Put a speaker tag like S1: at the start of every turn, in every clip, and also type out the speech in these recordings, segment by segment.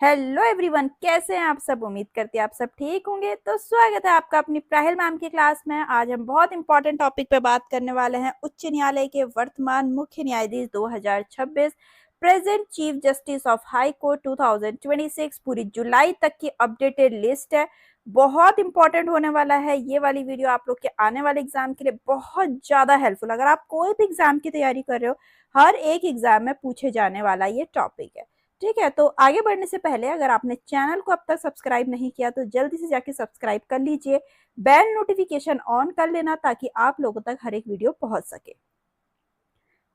S1: Hello everyone, कैसे हैं आप सब। उम्मीद करती हैं आप सब ठीक होंगे। तो स्वागत है आपका अपनी प्राहिल मैम की क्लास में। आज हम बहुत इंपॉर्टेंट टॉपिक पे बात करने वाले हैं। उच्च न्यायालय के वर्तमान मुख्य न्यायाधीश 2026, present chief justice of high court 2026, पूरी जुलाई तक की अपडेटेड लिस्ट है। बहुत इंपॉर्टेंट होने वाला है ये वाली वीडियो, आप लोग के आने वाले एग्जाम के लिए बहुत ज्यादा हेल्पफुल। अगर आप कोई भी एग्जाम की तैयारी कर रहे हो, हर एक एग्जाम में पूछे जाने वाला ये टॉपिक है। ठीक है, तो आगे बढ़ने से पहले अगर आपने चैनल को अब तक सब्सक्राइब नहीं किया तो जल्दी से जाके सब्सक्राइब कर लीजिए, बेल नोटिफिकेशन ऑन कर लेना ताकि आप लोगों तक हर एक वीडियो पहुंच सके।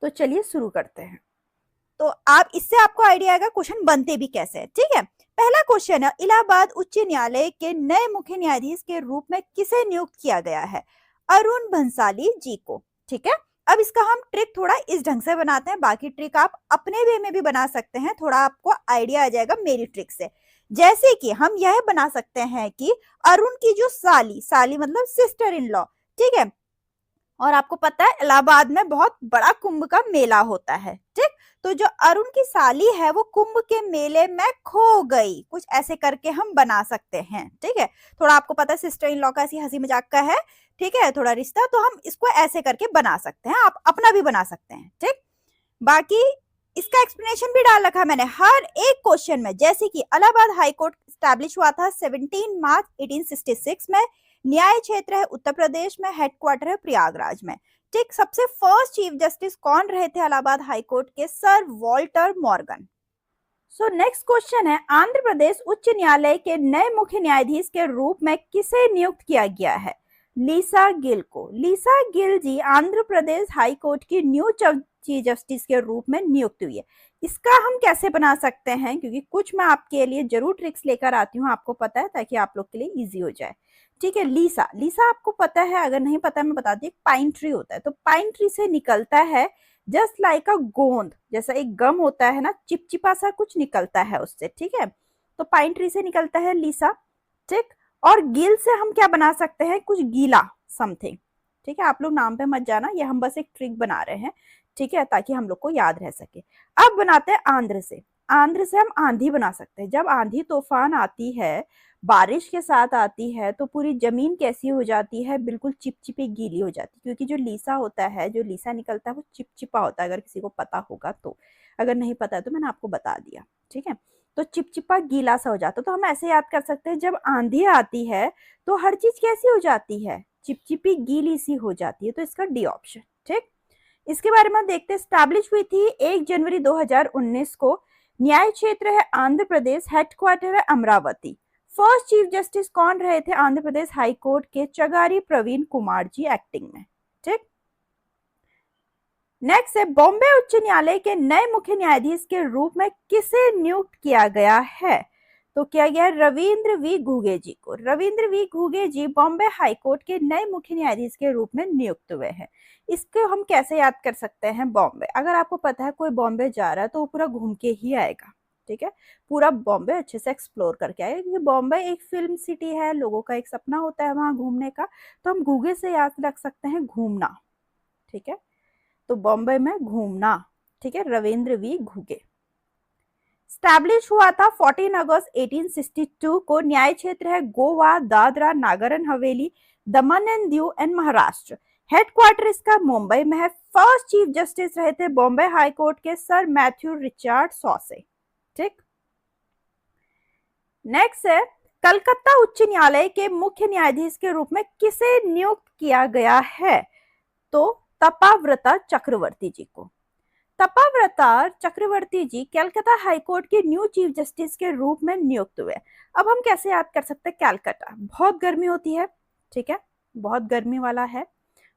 S1: तो चलिए शुरू करते हैं। तो आप इससे आपको आइडिया आएगा क्वेश्चन बनते भी कैसे हैं। ठीक है, पहला क्वेश्चन है, इलाहाबाद उच्च न्यायालय के नए मुख्य न्यायाधीश के रूप में किसे नियुक्त किया गया है? अरुण भंसाली जी को। ठीक है, अब इसका हम ट्रिक थोड़ा इस ढंग से बनाते हैं, बाकी ट्रिक आप अपने वे में भी बना सकते हैं, थोड़ा आपको आइडिया आ जाएगा मेरी ट्रिक से। जैसे कि हम यह बना सकते हैं कि अरुण की जो साली, साली मतलब सिस्टर इन लॉ, ठीक है, और आपको पता है इलाहाबाद में बहुत बड़ा कुंभ का मेला होता है। ठीक, तो जो अरुण की साली है वो कुंभ के मेले में खो गई, कुछ ऐसे करके हम बना सकते हैं। ठीक है, थोड़ा आपको पता है सिस्टर इन लॉ का ऐसी हंसी मजाक का है, ठीक है, थोड़ा रिश्ता, तो हम इसको ऐसे करके बना सकते हैं, आप अपना भी बना सकते हैं। ठीक, बाकी इसका एक्सप्लेनेशन भी डाल रखा है मैंने हर एक क्वेश्चन में। जैसे कि इलाहाबाद हाई कोर्ट स्टैब्लिश हुआ था 17 मार्च 1866 में, न्याय क्षेत्र है उत्तर प्रदेश में, हेडक्वार्टर है प्रयागराज में। ठीक, सबसे फर्स्ट चीफ जस्टिस कौन रहे थे इलाहाबाद हाई कोर्ट के? Sir Walter Morgan. So next question है, आंध्र प्रदेश उच्च न्यायालय के नए मुख्य न्यायाधीश के रूप में किसे नियुक्त किया गया है? लीसा गिल को। लीसा गिल जी आंध्र प्रदेश हाई कोर्ट की न्यू चीफ जस्टिस के रूप में नियुक्त हुई है। इसका हम कैसे बना सकते हैं, क्योंकि कुछ मैं आपके लिए जरूर ट्रिक्स लेकर आती हूँ, आपको पता है, ताकि आप लोग के लिए इजी हो जाए। ठीक है, लीसा, लीसा आपको पता है, अगर नहीं पता मैं बता दी, पाइन ट्री होता है, तो पाइन ट्री से निकलता है जस्ट लाइक अ गोंद, जैसा एक गम होता है ना, चिपचिपा सा कुछ निकलता है उससे। ठीक है, तो पाइन ट्री से निकलता है लीसा। ठीक, और गिल से हम क्या बना सकते हैं? कुछ गीला समथिंग। ठीक है, आप लोग नाम पे मत जाना, ये हम बस एक ट्रिक बना रहे हैं, ठीक है, ताकि हम लोग को याद रह सके। अब बनाते हैं आंध्र से। आंध्र से हम आंधी बना सकते हैं। जब आंधी तूफान आती है, बारिश के साथ आती है, तो पूरी जमीन कैसी हो जाती है? बिल्कुल चिपचिपी गीली हो जाती है, क्योंकि जो लीसा होता है, जो लीसा निकलता है वो चिपचिपा होता है, अगर किसी को पता होगा तो। अगर नहीं पता है तो मैंने आपको बता दिया। ठीक है, तो चिपचिपा गीला सा हो जाता है। तो हम ऐसे याद कर सकते हैं, जब आंधी आती है तो हर चीज कैसी हो जाती है? चिपचिपी गीली सी हो जाती है, तो इसका डी ऑप्शन। ठीक, इसके बारे में देखते हैं। स्टैब्लिश हुई थी 1 जनवरी 2019 को, न्याय क्षेत्र है आंध्र प्रदेश, हेडक्वार्टर है अमरावती। फर्स्ट चीफ जस्टिस कौन रहे थे आंध्र प्रदेश हाई कोर्ट के? चगारी प्रवीण कुमार जी एक्टिंग में। ठीक, नेक्स्ट है, बॉम्बे उच्च न्यायालय के नए मुख्य न्यायाधीश के रूप में किसे नियुक्त किया गया है? तो किया गया रविंद्र वी घुगे जी को। Ravindra V Ghuge ji Bombay High Court के नए मुख्य न्यायाधीश के रूप में नियुक्त हुए हैं। इसको हम कैसे याद कर सकते हैं? बॉम्बे, अगर आपको पता है कोई बॉम्बे जा रहा है तो वो पूरा घूम के ही आएगा। ठीक है, पूरा बॉम्बे अच्छे से एक्सप्लोर करके आएगा, क्योंकि बॉम्बे एक फिल्म सिटी है, लोगों का एक सपना होता है वहां घूमने का, तो हम घूगे से याद रख सकते हैं घूमना। ठीक है, तो बॉम्बे में घूमना। ठीक है, रविंद्र वी घुगे। स्टैब्लिश हुआ था 14 अगस्त 1862 को, न्याय क्षेत्र है गोवा, दादरा नागर and Haveli, Daman and Diu and Maharashtra. Headquarter इसका मुंबई में है। फर्स्ट चीफ जस्टिस रहे थे बॉम्बे हाई कोर्ट के सर मैथ्यू रिचर्ड सॉसे। ठीक, नेक्स्ट है, कलकत्ता उच्च न्यायालय के मुख्य न्यायाधीश के रूप में किसे नियुक्त किया गया है? तो तपाव्रता चक्रवर्ती जी को। तपाव्रता चक्रवर्ती जी कलकत्ता हाईकोर्ट के न्यू चीफ जस्टिस के रूप में नियुक्त हुए। अब हम कैसे याद कर सकते हैं? कलकत्ता, बहुत गर्मी होती है, ठीक है, बहुत गर्मी वाला है,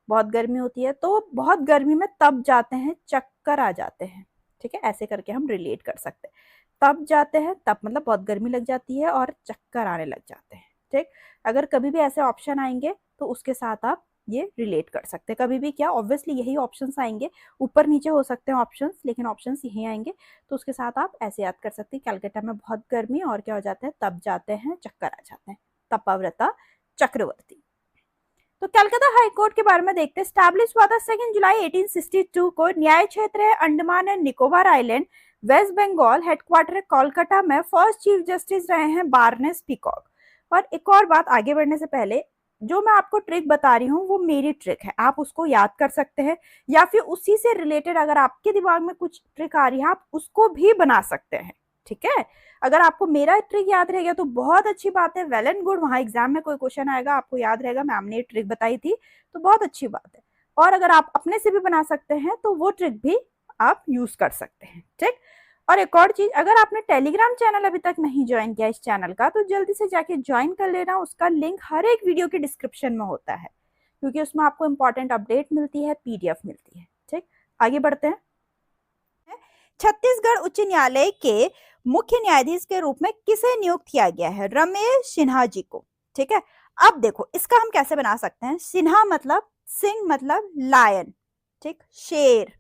S1: बहुत गर्मी होती है, तो बहुत गर्मी में तब जाते हैं, चक्कर आ जाते हैं। ठीक है, ऐसे करके हम रिलेट कर सकते हैं, तब जाते हैं, तब मतलब बहुत गर्मी लग जाती है और चक्कर आने लग जाते हैं। ठीक, अगर कभी भी ऐसे ऑप्शन आएंगे तो उसके साथ आप ये रिलेट कर सकते हैं। कभी भी क्या, ऑब्वियसली यही ऑप्शंस आएंगे, ऊपर नीचे हो सकते हैं ऑप्शंस, लेकिन ऑप्शंस यही आएंगे, तो उसके साथ आप ऐसे याद कर सकते हैं, कलकत्ता में बहुत गर्मी और क्या हो जाता है, तब जाते हैं, चक्कर आ जाते हैं। तपाव्रता चक्रवर्ती। तो कलकत्ता हाईकोर्ट के बारे में देखते हैं। स्टैब्लिश हुआ था 2 जुलाई 1862 को, न्याय क्षेत्र है Andaman and Nicobar island, West Bengal headquarter Kolkata में फर्स्ट चीफ जस्टिस रहे हैं बार्नेस पीकॉक। और एक और बात आगे बढ़ने से पहले, जो मैं आपको ट्रिक बता रही हूँ वो मेरी ट्रिक है, आप उसको याद कर सकते हैं या फिर उसी से रिलेटेड अगर आपके दिमाग में कुछ ट्रिक आ रही है आप उसको भी बना सकते हैं। ठीक है, अगर आपको मेरा ट्रिक याद रहेगा तो बहुत अच्छी बात है, वेल एंड गुड, वहां एग्जाम में कोई क्वेश्चन आएगा आपको याद रहेगा मैम ने ट्रिक बताई थी, तो बहुत अच्छी बात है। और अगर आप अपने से भी बना सकते हैं तो वो ट्रिक भी आप यूज कर सकते हैं। ठीक, और एक और चीज, अगर आपने टेलीग्राम चैनल अभी तक नहीं ज्वाइन किया इस चैनल का तो जल्दी से जाके ज्वाइन कर लेना, उसका लिंक हर एक वीडियो के डिस्क्रिप्शन में होता है, क्योंकि उसमें आपको इंपॉर्टेंट अपडेट मिलती है, पीडीएफ मिलती है। ठीक, आगे बढ़ते हैं। छत्तीसगढ़ उच्च न्यायालय के मुख्य न्यायाधीश के रूप में किसे नियुक्त किया गया है? रमेश सिन्हा जी को। ठीक है, अब देखो इसका हम कैसे बना सकते हैं। सिन्हा मतलब, सिंह मतलब लायन, ठीक, शेर।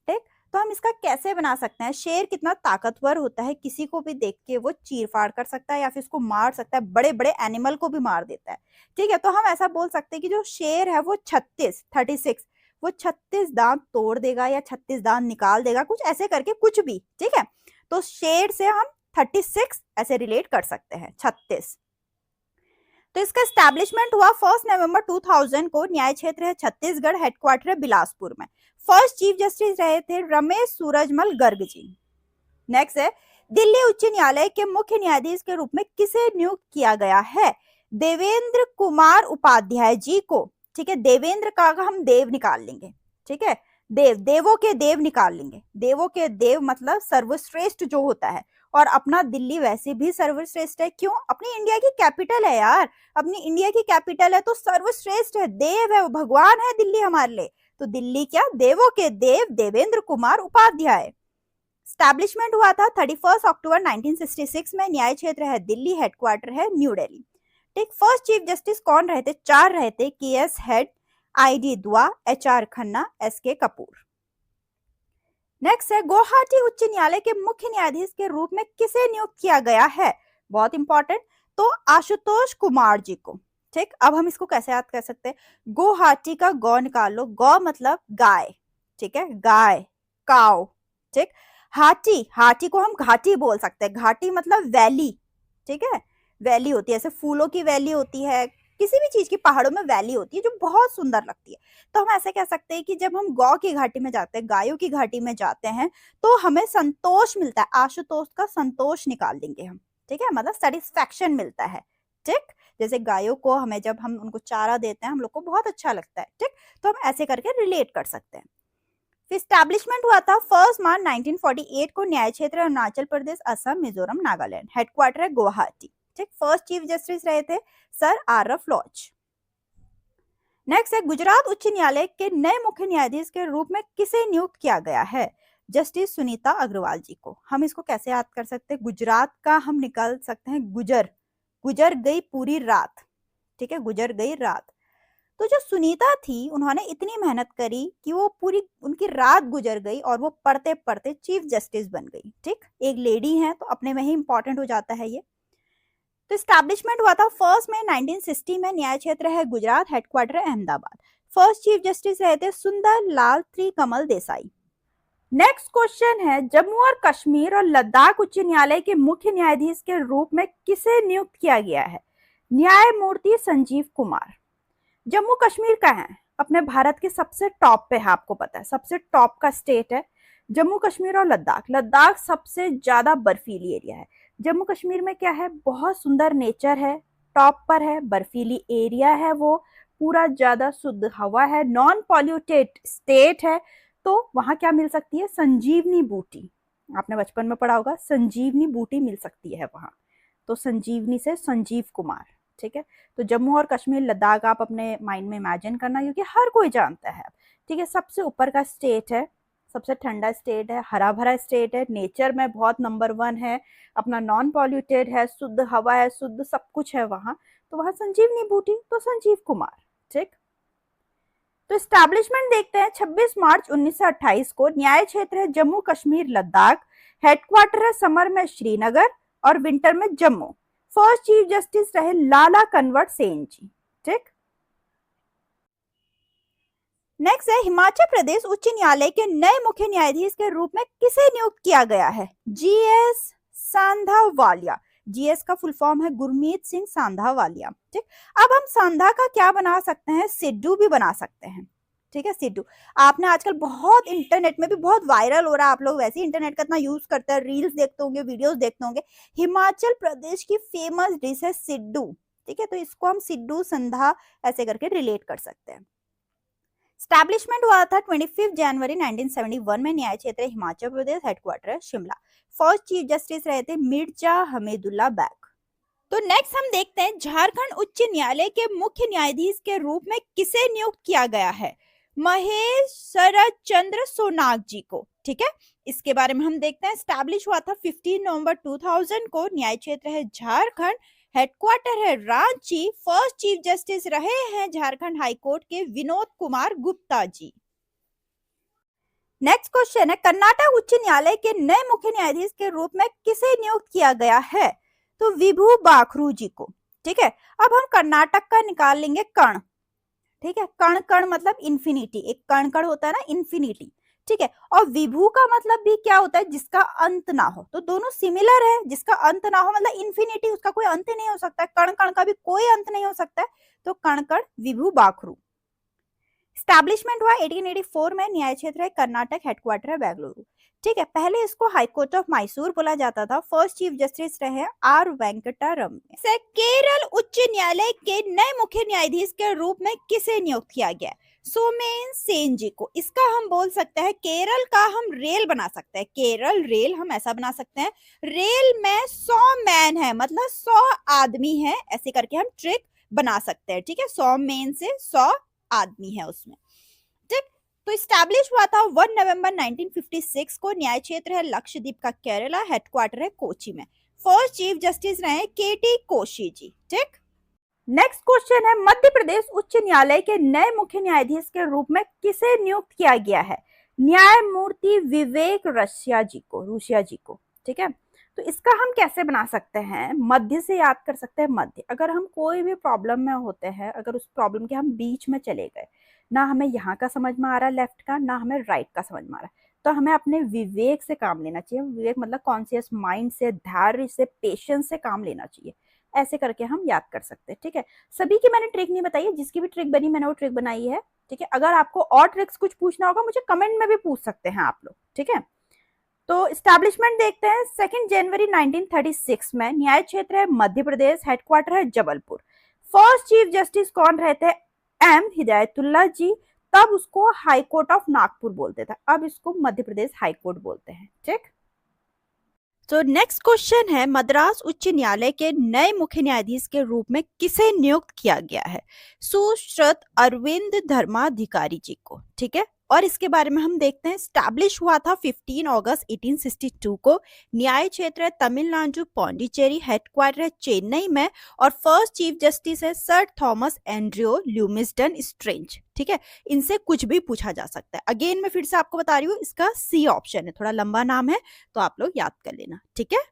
S1: ठीक, तो हम इसका कैसे बना सकते हैं? शेर कितना ताकतवर होता है, किसी को भी देख के वो चीर फाड़ कर सकता है या फिर उसको मार सकता है, बड़े बड़े एनिमल को भी मार देता है। ठीक है, तो हम ऐसा बोल सकते हैं कि जो शेर है वो 36 वो 36 दांत तोड़ देगा या 36 दांत निकाल देगा, कुछ ऐसे करके कुछ भी। ठीक है, तो शेर से हम 36 ऐसे रिलेट कर सकते हैं, 36। तो इसका एस्टैब्लिशमेंट हुआ 1 नवंबर 2000 को। न्याय क्षेत्र है छत्तीसगढ़, हेडक्वार्टर है बिलासपुर में। फर्स्ट चीफ जस्टिस रहे थे रमेश सूरजमल गर्ग जी। नेक्स्ट है, दिल्ली उच्च न्यायालय के मुख्य न्यायाधीश के रूप में किसे नियुक्त किया गया है? देवेंद्र कुमार उपाध्याय जी को। ठीक है, देवेंद्र का हम देव निकाल लेंगे। ठीक है, देवों के देव निकाल लेंगे, देवों के देव मतलब सर्वश्रेष्ठ जो होता है, और अपना दिल्ली वैसे भी सर्वश्रेष्ठ है। क्यों? अपनी इंडिया की कैपिटल है यार, अपनी इंडिया की कैपिटल है तो सर्वश्रेष्ठ है, देव है, वो भगवान है दिल्ली हमारे लिए। तो दिल्ली क्या, देवों के देव देवेंद्र कुमार उपाध्याय। स्टैब्लिशमेंट हुआ था 31 अक्टूबर 1966 में। न्याय क्षेत्र है दिल्ली, हेडक्वार्टर है न्यू दिल्ली। ठीक, फर्स्ट चीफ जस्टिस कौन रहे थे? 4 रहे थे, के.एस. हेड, ID. Dua, HR. Khanna, SK. Kapoor. Next है, गुवाहाटी उच्च न्यायालय के मुख्य न्यायाधीश के रूप में किसे नियुक्त किया गया है? बहुत इंपॉर्टेंट, तो आशुतोष कुमार जी को। ठीक, अब हम इसको कैसे याद कर सकते हैं? गुवाहाटी का गौ निकाल लो, गौ मतलब गाय। ठीक है, गाय, काउ। ठीक, हाटी, हाटी को हम घाटी बोल सकते हैं, घाटी मतलब वैली। ठीक है, वैली होती है, ऐसे फूलों की वैली होती है, किसी भी चीज की पहाड़ों में वैली होती है जो बहुत सुंदर लगती है। तो हम ऐसे कह सकते हैं कि जब हम गौ की घाटी में जाते हैं, गायों की घाटी में जाते हैं तो हमें संतोष मिलता है, आशुतोष का संतोष निकाल देंगे हम। ठीक है, मतलब सेटिस्फैक्शन मिलता है। ठीक, जैसे गायों को हमें जब हम उनको चारा देते हैं हम लोग को बहुत अच्छा लगता है। ठीक, तो हम ऐसे करके रिलेट कर सकते हैं। फिर स्टैब्लिशमेंट हुआ था 1 मार्च 1948 को। न्याय क्षेत्र अरुणाचल प्रदेश, असम, मिजोरम, नागालैंड। हेडक्वार्टर है गुवाहाटी। ठीक, फर्स्ट चीफ जस्टिस रहे थे सर आर.एफ. लॉज। नेक्स्ट है, गुजरात उच्च न्यायालय के नए मुख्य न्यायाधीश के रूप में किसे नियुक्त किया गया है? जस्टिस सुनीता अग्रवाल जी को। हम इसको कैसे याद कर सकते हैं? गुजरात का हम निकाल सकते हैं गुजर, गुजर गई पूरी रात। ठीक है, गुजर गई रात। तो जो सुनीता थी उन्होंने इतनी मेहनत करी कि वो पूरी उनकी रात गुजर गई और वो पढ़ते पढ़ते चीफ जस्टिस बन गई। ठीक, एक लेडी है तो अपने में ही इंपॉर्टेंट हो जाता है ये। तो स्टैब्लिशमेंट हुआ था 1 मई 1960 में। न्याय क्षेत्र है गुजरात, हेडक्वार्टर है अहमदाबाद। फर्स्ट चीफ जस्टिस रहे थे सुंदर लाल त्रिकमल देसाई। नेक्स्ट क्वेश्चन है, जम्मू और कश्मीर और लद्दाख उच्च न्यायालय के मुख्य न्यायाधीश के रूप में किसे नियुक्त किया गया है? न्यायमूर्ति संजीव कुमार। जम्मू कश्मीर का है, अपने भारत के सबसे टॉप पे है, आपको पता है सबसे टॉप का स्टेट है जम्मू कश्मीर। और लद्दाख, लद्दाख सबसे ज्यादा बर्फीली एरिया है। जम्मू कश्मीर में क्या है, बहुत सुंदर नेचर है, टॉप पर है, बर्फीली एरिया है, वो पूरा ज्यादा शुद्ध हवा है, नॉन पॉल्यूटेड स्टेट है। तो वहां क्या मिल सकती है? संजीवनी बूटी, आपने बचपन में पढ़ा होगा, संजीवनी बूटी मिल सकती है वहां। तो संजीवनी से संजीव कुमार। ठीक है, तो जम्मू और कश्मीर लद्दाख आप अपने माइंड में इमेजिन करना, क्योंकि हर कोई जानता है। ठीक है, सबसे ऊपर का स्टेट है, सबसे ठंडा स्टेट है, हरा भरा स्टेट है, नेचर में बहुत नंबर 1 है, अपना नॉन पॉल्यूटेड है, शुद्ध हवा है, शुद्ध सब कुछ है वहां। तो वहां संजीवनी बूटी, तो संजीव कुमार। ठीक, तो स्टैब्लिशमेंट देखते हैं 26 मार्च 1928 को। न्याय क्षेत्र है जम्मू कश्मीर लद्दाख, हेडक्वार्टर है समर में श्रीनगर और विंटर में जम्मू। फर्स्ट चीफ जस्टिस रहे लाला कन्वर सेन जी। ठीक, नेक्स्ट है हिमाचल प्रदेश उच्च न्यायालय के नए मुख्य न्यायाधीश के रूप में किसे नियुक्त किया गया है? जीएस सांधावालिया। जीएस का फुल फॉर्म है गुरमीत सिंह सांधावालिया। ठीक, अब हम सांधा का क्या बना सकते हैं? सिड्डू भी बना सकते हैं। ठीक है, सिड्डू आपने आजकल बहुत इंटरनेट में भी बहुत वायरल हो रहा है, आप लोग वैसे ही इंटरनेट का इतना यूज करते हैं, रील्स देखते होंगे, वीडियोस देखते होंगे। हिमाचल प्रदेश की फेमस डिश है सिड्डू। ठीक है, तो इसको हम सिड्डू संधा ऐसे करके रिलेट कर सकते हैं। स्टैब्लिशमेंट हुआ था 25 जनवरी 1971 में। न्याय क्षेत्र हिमाचल प्रदेश, हेडक्वार्टर है शिमला। फर्स्ट चीफ जस्टिस रहे थे मिर्जा हमीदुल्ला बैग। तो नेक्स्ट हम देखते हैं झारखंड उच्च न्यायालय के मुख्य न्यायाधीश के रूप में किसे नियुक्त किया गया है? महेश शरद चंद्र सोनाग जी को। ठीक है, इसके बारे में हम देखते हैं। स्टैब्लिश हुआ था 15 नवंबर 2000 को। न्याय क्षेत्र है झारखंड, हेडक्वार्टर है रांची। फर्स्ट चीफ जस्टिस रहे हैं झारखंड हाई कोर्ट के विनोद कुमार गुप्ता जी। नेक्स्ट क्वेश्चन है कर्नाटक उच्च न्यायालय के नए मुख्य न्यायाधीश के रूप में किसे नियुक्त किया गया है? तो विभू बाखरू जी को। ठीक है, अब हम कर्नाटक का निकाल लेंगे कर्ण। ठीक है, कर्ण कर्ण मतलब इन्फिनिटी, एक कर्ण कर्ण होता है ना, इन्फिनिटी। ठीक है, और विभू का मतलब भी क्या होता है? जिसका अंत ना हो। तो दोनों सिमिलर है, जिसका अंत ना हो मतलब इन्फिनिटी, उसका कोई अंत नहीं हो सकता है। कर्ण कर्ण का भी कोई अंत नहीं हो सकता है, तो कर्ण कर्ण विभू बाखरू। स्टैब्लिशमेंट हुआ 1884 में। न्याय क्षेत्र है कर्नाटक, हेडक्वार्टर है बेंगलुरु। ठीक है, पहले इसको हाई कोर्ट ऑफ मैसूर बोला जाता था। फर्स्ट चीफ जस्टिस रहे आर वेंकटरमण। केरल उच्च न्यायालय के नए मुख्य न्यायाधीश के रूप में किसे नियुक्त किया गया? सोमेन सेन जी को। इसका हम बोल सकते हैं, केरल का हम रेल बना सकते हैं। केरल रेल हम ऐसा बना सकते हैं, रेल में 100 मैन है मतलब 100 आदमी है, ऐसे करके हम ट्रिक बना सकते हैं। ठीक है, 100 मैन से 100 आदमी है उसमें। ठीक, तो स्टैब्लिश हुआ था 1 नवंबर 1956 को। न्याय क्षेत्र है लक्षद्वीप का केरला, हेडक्वार्टर है कोची में। फर्स्ट चीफ जस्टिस रहे केटी कोशी जी। ठीक, नेक्स्ट क्वेश्चन है मध्य प्रदेश उच्च न्यायालय के नए मुख्य न्यायाधीश के रूप में किसे नियुक्त किया गया है? न्यायमूर्ति विवेक रशिया जी को। ठीक है, तो इसका हम कैसे बना सकते हैं? मध्य से याद कर सकते हैं। मध्य, अगर हम कोई भी प्रॉब्लम में होते हैं, अगर उस प्रॉब्लम के हम बीच में चले गए, ना हमें यहाँ का समझ में आ रहा है लेफ्ट का, ना हमें राइट का समझ में आ रहा है, तो हमें अपने विवेक से काम लेना चाहिए। विवेक मतलब कॉन्शियस माइंड से, धैर्य से, पेशेंस से काम लेना चाहिए। ऐसे करके हम याद कर सकते हैं। ठीक है, सभी की मैंने ट्रिक नहीं बताई है, जिसकी भी ट्रिक बनी मैंने वो ट्रिक बनाई है। ठीक है, अगर आपको और ट्रिक्स कुछ पूछना होगा मुझे कमेंट में भी पूछ सकते हैं आप लोग। ठीक है, तो स्टैब्लिशमेंट देखते हैं 2 जनवरी 1936 में। न्याय क्षेत्र है मध्य प्रदेश, हेडक्वार्टर है जबलपुर। फर्स्ट चीफ जस्टिस कौन रहते हैं? एम हिदायतुल्लाह जी। तब उसको हाई कोर्ट ऑफ नागपुर बोलते थे, अब इसको मध्य प्रदेश हाई कोर्ट बोलते हैं। ठीक, तो नेक्स्ट क्वेश्चन है मद्रास उच्च न्यायालय के नए मुख्य न्यायाधीश के रूप में किसे नियुक्त किया गया है? सुश्रुत अरविंद धर्माधिकारी जी को। ठीक है, और इसके बारे में हम देखते हैं। स्टैब्लिश हुआ था 15 अगस्त 1862 को। न्याय क्षेत्र है तमिलनाडु पौंडीचेरी, हेडक्वार्टर है चेन्नई में। और फर्स्ट चीफ जस्टिस है सर थॉमस एंड्रियो ल्यूमिस्डन स्ट्रेंज। ठीक है, इनसे कुछ भी पूछा जा सकता है। अगेन मैं फिर से आपको बता रही हूँ, इसका सी ऑप्शन है, थोड़ा लंबा नाम है तो आप लोग याद कर लेना। ठीक है,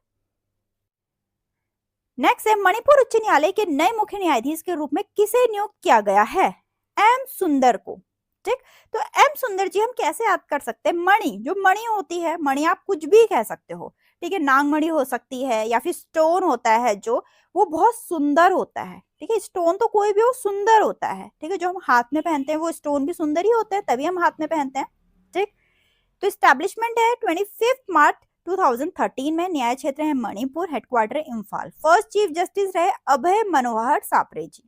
S1: नेक्स्ट है मणिपुर उच्च न्यायालय के नए मुख्य न्यायाधीश के रूप में किसे नियुक्त किया गया है? एम सुंदर को। ठीक, तो एम सुंदर जी हम कैसे याद कर सकते हैं? मणि, जो मणि होती है, मणि आप कुछ भी कह सकते हो। ठीक है, नागमणि हो सकती है, या फिर स्टोन होता है जो वो बहुत सुंदर होता है। ठीक है, स्टोन तो कोई भी हो सुंदर होता है। ठीक है, जो हम हाथ में पहनते हैं वो स्टोन भी सुंदर ही होते हैं, तभी हम हाथ में पहनते हैं। ठीक, तो स्टैब्लिशमेंट है 25 मार्च 2013 में। न्याय क्षेत्र है Manipur, headquarter Imphal. First chief justice रहे अभय मनोहर सापरे जी।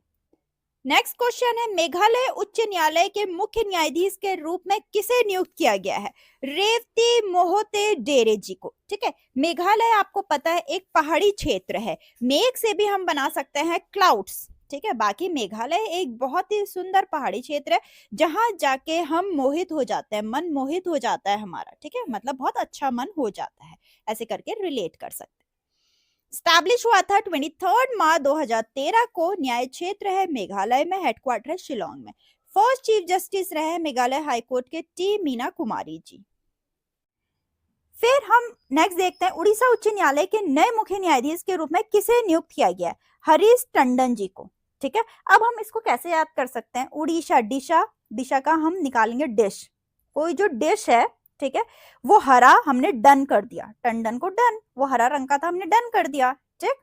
S1: नेक्स्ट क्वेश्चन है मेघालय उच्च न्यायालय के मुख्य न्यायाधीश के रूप में किसे नियुक्त किया गया है? रेवती मोहते डेरे जी को। ठीक है, मेघालय आपको पता है एक पहाड़ी क्षेत्र है, मेघ से भी हम बना सकते हैं क्लाउड्स। ठीक है, बाकी मेघालय एक बहुत ही सुंदर पहाड़ी क्षेत्र है, जहां जाके हम मोहित हो जाते हैं, मन मोहित हो जाता है हमारा। ठीक है, मतलब बहुत अच्छा मन हो जाता है, ऐसे करके रिलेट कर सकते हैं। स्टैब्लिश हुआ था 23 मार्च 2013 को। न्याय क्षेत्र है मेघालय में, हेडक्वार्टर है शिलोंग में। फर्स्ट चीफ जस्टिस रहे मेघालय हाई कोर्ट के टी मीना कुमारी जी। फिर हम नेक्स्ट देखते हैं उड़ीसा उच्च न्यायालय के नए मुख्य न्यायाधीश के रूप में किसे नियुक्त किया गया है? हरीश टंडन जी को। ठीक है, अब हम इसको कैसे याद कर सकते हैं? उड़ीसा, डिशा दिशा का हम निकालेंगे डिश, कोई जो डिश है, ठीक है, वो हरा हमने डन कर दिया, टंडन को डन, वो हरा रंग का था, हमने डन कर दिया, ठीक।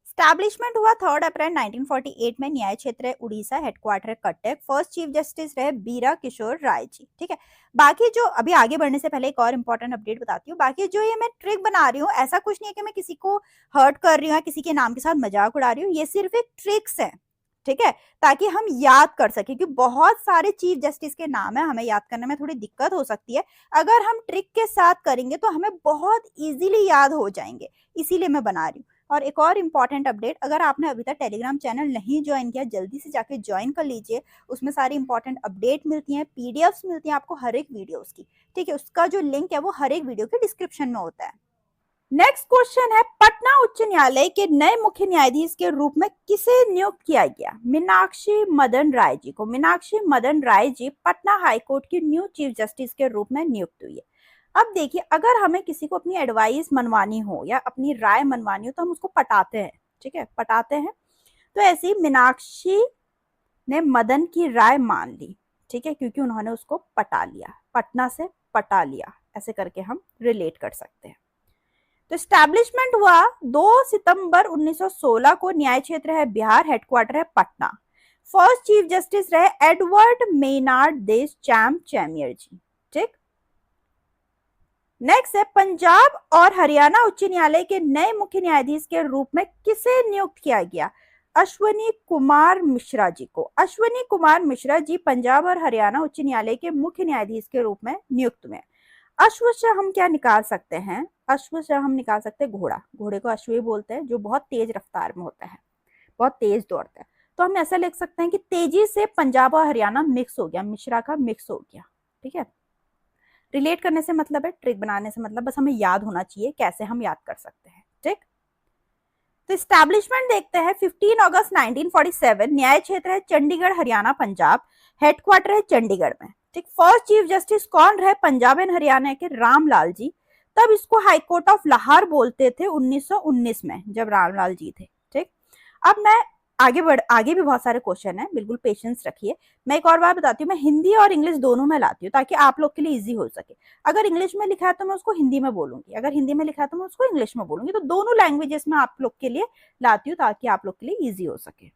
S1: स्टैब्लिशमेंट हुआ 3 अप्रैल 1948 में, न्याय क्षेत्र है उड़ीसा, हेडक्वार्टर है कटक, फर्स्ट चीफ जस्टिस रहे बीरा किशोर राय जी, ठीक है। बाकी जो अभी आगे बढ़ने से पहले एक और इंपॉर्टेंट अपडेट बताती हूँ, बाकी जो ये मैं ट्रिक बना रही हूँ ऐसा कुछ नहीं है कि मैं किसी को हर्ट कर रही हूँ या किसी के नाम के साथ मजाक उड़ा रही हूँ, ये सिर्फ एक ट्रिक्स है, ठीक है, ताकि हम याद कर सके, क्योंकि बहुत सारे चीफ जस्टिस के नाम है, हमें याद करने में थोड़ी दिक्कत हो सकती है, अगर हम ट्रिक के साथ करेंगे तो हमें बहुत इजीली याद हो जाएंगे, इसीलिए मैं बना रही हूँ। और एक और इम्पॉर्टेंट अपडेट, अगर आपने अभी तक टेलीग्राम चैनल नहीं ज्वाइन किया, जल्दी से जाके ज्वाइन कर लीजिए, उसमें सारी इंपॉर्टेंट अपडेट मिलती हैं, पीडीएफ्स मिलती हैं आपको हर एक वीडियोस की, ठीक है, उसका जो लिंक है वो हर एक वीडियो के डिस्क्रिप्शन में होता है। नेक्स्ट क्वेश्चन है, पटना उच्च न्यायालय के नए मुख्य न्यायाधीश के रूप में किसे नियुक्त किया गया? मीनाक्षी मदन राय जी को। मीनाक्षी मदन राय जी पटना हाईकोर्ट की न्यू चीफ जस्टिस के रूप में नियुक्त हुई है। अब देखिए, अगर हमें किसी को अपनी एडवाइस मनवानी हो या अपनी राय मनवानी हो तो हम उसको पटाते हैं, ठीक है, पटाते हैं। तो ऐसी मीनाक्षी ने मदन की राय मान ली, ठीक है, क्योंकि उन्होंने उसको पटा लिया, पटना से पटा लिया, ऐसे करके हम रिलेट कर सकते हैं। तो स्टैब्लिशमेंट हुआ 2 सितंबर 1916 को, न्याय क्षेत्र है बिहार, हेडक्वार्टर है पटना, फर्स्ट चीफ जस्टिस रहे एडवर्ड मेनार्ड देश चैम चैमियर जी, ठीक। नेक्स्ट है, पंजाब और हरियाणा उच्च न्यायालय के नए मुख्य न्यायाधीश के रूप में किसे नियुक्त किया गया? अश्वनी कुमार मिश्रा जी को। अश्वनी कुमार मिश्रा जी पंजाब और हरियाणा उच्च न्यायालय के मुख्य न्यायाधीश के रूप में नियुक्त हुए। अश्व से हम क्या निकाल सकते हैं? अश्व से हम निकाल सकते हैं घोड़ा, घोड़े को अश्व बोलते हैं, जो बहुत तेज रफ्तार में होता है, बहुत तेज दौड़ता है। तो हम ऐसा लिख सकते हैं कि तेजी से पंजाब और हरियाणा मिक्स हो गया, मिश्रा का मिक्स हो गया, ठीक है। रिलेट करने से मतलब है, ट्रिक बनाने से मतलब, बस हमें याद होना चाहिए कैसे हम याद कर सकते हैं, ठीक। तो स्टैब्लिशमेंट देखते हैं, 15 अगस्त 1947, न्याय क्षेत्र है चंडीगढ़ हरियाणा पंजाब, हेडक्वार्टर है चंडीगढ़ में, ठीक। फर्स्ट चीफ जस्टिस कौन रहे? पंजाब एंड हरियाणा के रामलाल जी, तब इसको हाईकोर्ट ऑफ लाहौर बोलते थे 1919 में, जब रामलाल जी थे, ठीक। अब मैं आगे भी बहुत सारे क्वेश्चन है, बिल्कुल पेशेंस रखिए। मैं एक और बात बताती हूँ, मैं हिंदी और इंग्लिश दोनों में लाती हूँ ताकि आप लोग के लिए इजी हो सके। अगर इंग्लिश में लिखा है तो मैं उसको हिंदी में बोलूंगी, अगर हिंदी में लिखा है तो मैं उसको इंग्लिश में बोलूंगी, तो दोनों लैंग्वेजेस में आप लोग के लिए लाती हूँ ताकि आप लोग के लिए इजी हो सके।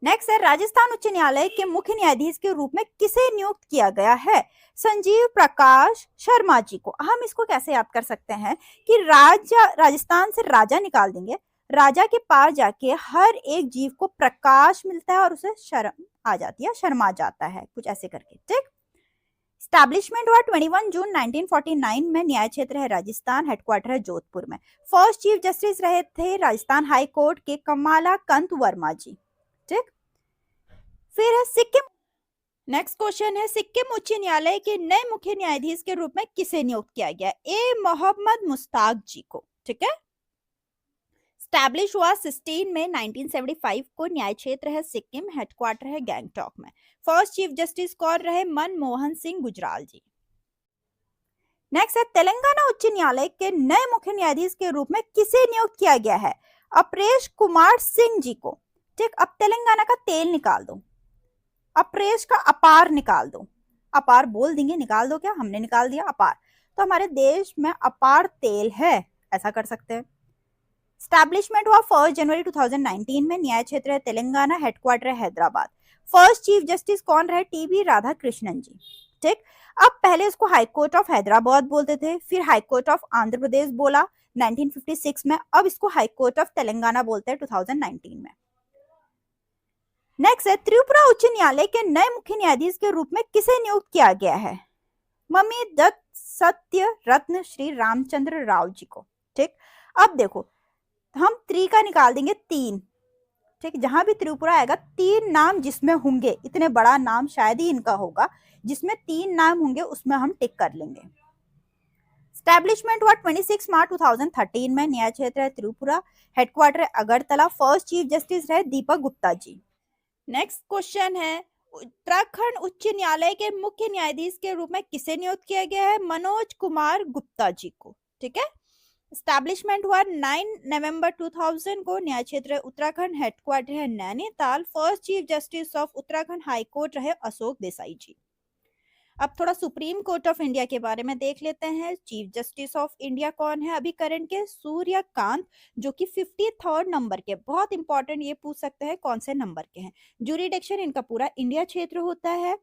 S1: नेक्स्ट है, राजस्थान उच्च न्यायालय के मुख्य न्यायाधीश के रूप में किसे नियुक्त किया गया है? संजीव प्रकाश शर्मा जी को। हम इसको कैसे याद कर सकते हैं कि राजस्थान से राजा निकाल देंगे, राजा के पास जाके हर एक जीव को प्रकाश मिलता है और उसे शर्म आ जाती है, शर्मा जाता है, कुछ ऐसे करके, ठीक। स्टैब्लिशमेंट हुआ 21 जून 1949 में, न्याय क्षेत्र है राजस्थान, हेडक्वार्टर है जोधपुर में, फर्स्ट चीफ जस्टिस रहे थे राजस्थान हाई कोर्ट के कमाला कंत वर्मा जी, ठीक। फिर है सिक्किम। नेक्स्ट क्वेश्चन है, सिक्किम उच्च न्यायालय के नए मुख्य न्यायाधीश के रूप में किसे नियुक्त किया गया? ए मोहम्मद मुश्ताक जी को, ठीक है। स्टैब्लिश हुआ 16 में 1975 को, न्याय क्षेत्र है सिक्किम, हेडक्वार्टर है गैंगटॉक में, फर्स्ट चीफ जस्टिस कौन रहे? मनमोहन सिंह गुजराल जी। नेक्स्ट है, तेलंगाना उच्च न्यायालय के नए मुख्य न्यायाधीश के रूप में किसे नियुक्त किया गया है? अपरेश कुमार सिंह जी को, ठीक। अब तेलंगाना का तेल निकाल दो, अपरेश का अपार निकाल दो, अपार बोल देंगे, निकाल दो, क्या हमने निकाल दिया अपार, तो हमारे देश में अपार तेल है, ऐसा कर सकते हैं। स्टैब्लिशमेंट हुआ 1 जनवरी 2019 में, न्याय क्षेत्र है तेलंगाना, हेडक्वार्टर है हैदराबाद, फर्स्ट चीफ जस्टिस कौन रहे? टीबी राधाकृष्णन जी, ठीक। अब पहले इसको हाईकोर्ट ऑफ हैदराबाद बोलते थे, फिर हाईकोर्ट ऑफ आंध्र प्रदेश बोला 1956 में, अब इसको हाईकोर्ट ऑफ तेलंगाना बोलते हैं 2019 में। नेक्स्ट है, त्रिपुरा उच्च न्यायालय के नए मुख्य न्यायाधीश के रूप में किसे नियुक्त किया गया है? मम्मी दत्त सत्य रत्न श्री रामचंद्र राव जी को, ठीक। अब देखो, हम त्रि का निकाल देंगे 3, ठीक। जहां भी त्रिपुरा आएगा 3 नाम जिसमें होंगे, इतने बड़ा नाम शायद ही इनका होगा, जिसमें 3 नाम होंगे उसमें हम टिक कर लेंगे। स्टैब्लिशमेंट हुआ 26 मार्च 2013 में, न्याय क्षेत्र है Tripura, headquarter Agartala, first chief justice रहे दीपक गुप्ता जी। नेक्स्ट क्वेश्चन है, उत्तराखंड उच्च न्यायालय के मुख्य न्यायाधीश के रूप में किसे नियुक्त किया गया है? मनोज कुमार गुप्ता जी को, ठीक है। एस्टैब्लिशमेंट हुआ 9 नवंबर 2000 को। न्याय क्षेत्र उत्तराखंड, हेडक्वार्टर है Nainital. First chief justice of Uttarakhand high court रहे अशोक देसाई जी। अब थोड़ा सुप्रीम कोर्ट ऑफ इंडिया के बारे में देख लेते हैं। चीफ जस्टिस ऑफ इंडिया कौन है अभी करंट के? सूर्यकांत, जो कि 53rd नंबर के। बहुत इंपॉर्टेंट, ये पूछ सकते हैं कौन से नंबर के हैं। जुरिडिक्शन इनका पूरा इंडिया क्षेत्र होता है।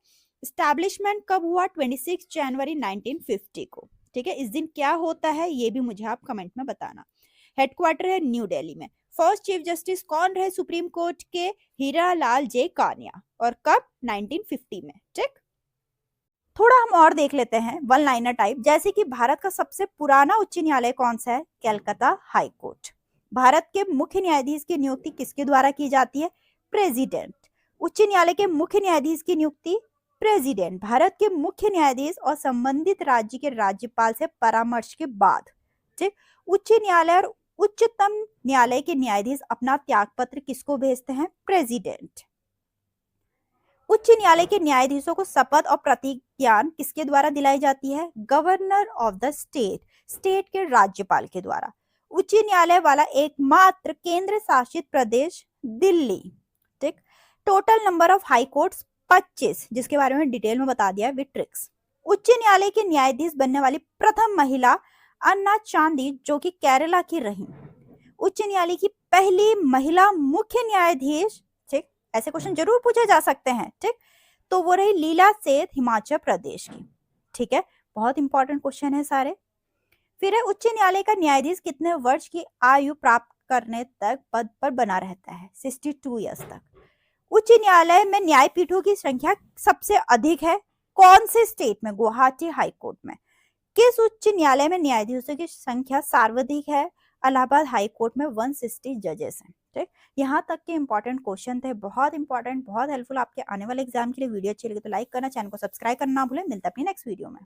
S1: स्टैब्लिशमेंट कब हुआ? 26 जनवरी 1950 को। ठीक है, इस दिन क्या होता है ये भी मुझे आप कमेंट में बताना। हेडक्वार्टर है न्यू दिल्ली में। फर्स्ट चीफ जस्टिस कौन रहे सुप्रीम कोर्ट के? हीरालाल जे कानिया। और कब? 1950 में। ठीक, थोड़ा हम और देख लेते हैं वन लाइनर टाइप। जैसे कि भारत का सबसे पुराना उच्च न्यायालय कौन सा है? Calcutta high court. भारत के मुख्य न्यायाधीश की नियुक्ति किसके द्वारा की जाती है? प्रेसिडेंट। उच्च न्यायालय के मुख्य न्यायाधीश की नियुक्ति प्रेसिडेंट। भारत के मुख्य न्यायाधीश और संबंधित राज्य के राज्यपाल से परामर्श के बाद। ठीक, उच्च न्यायालय और उच्चतम न्यायालय के न्यायाधीश अपना त्यागपत्र किसको भेजते हैं? प्रेसिडेंट। उच्च न्यायालय के न्यायाधीशों को शपथ और प्रतिज्ञा किसके द्वारा दिलाई जाती है? Governor of the state, state के राज्यपाल के द्वारा। उच्च न्यायालय वाला एकमात्र केंद्र शासित प्रदेश दिल्ली। ठीक, total number of high courts 25, जिसके बारे में डिटेल में बता दिया है विद ट्रिक्स। उच्च न्यायालय के न्यायाधीश बनने वाली प्रथम महिला अन्ना चांदी, जो कि केरला की रही। उच्च न्यायालय की पहली महिला मुख्य न्यायाधीश। ठीक, ऐसे क्वेश्चन जरूर पूछे जा सकते हैं। ठीक, तो वो रही लीला सेठ, हिमाचल प्रदेश की। ठीक है, बहुत इंपॉर्टेंट क्वेश्चन है सारे। फिर है उच्च न्यायालय का न्यायाधीश कितने वर्ष की आयु प्राप्त करने तक पद पर बना रहता है? 62 ईयर्स तक। उच्च न्यायालय में न्यायपीठों की संख्या सबसे अधिक है कौन से स्टेट में? गुवाहाटी हाई कोर्ट में। किस उच्च न्यायालय में न्यायाधीशों की संख्या सर्वाधिक है? इलाहाबाद हाई कोर्ट में 160 जजेस हैं। ठीक, यहाँ तक के इंपॉर्टेंट क्वेश्चन थे, बहुत इंपॉर्टेंट, बहुत हेल्पफुल आपके आने वाले एग्जाम के लिए। वीडियो अच्छी लगी तो लाइक करना, चैनल को सब्सक्राइब करना ना भूलें। मिलता है अपनी नेक्स्ट वीडियो में।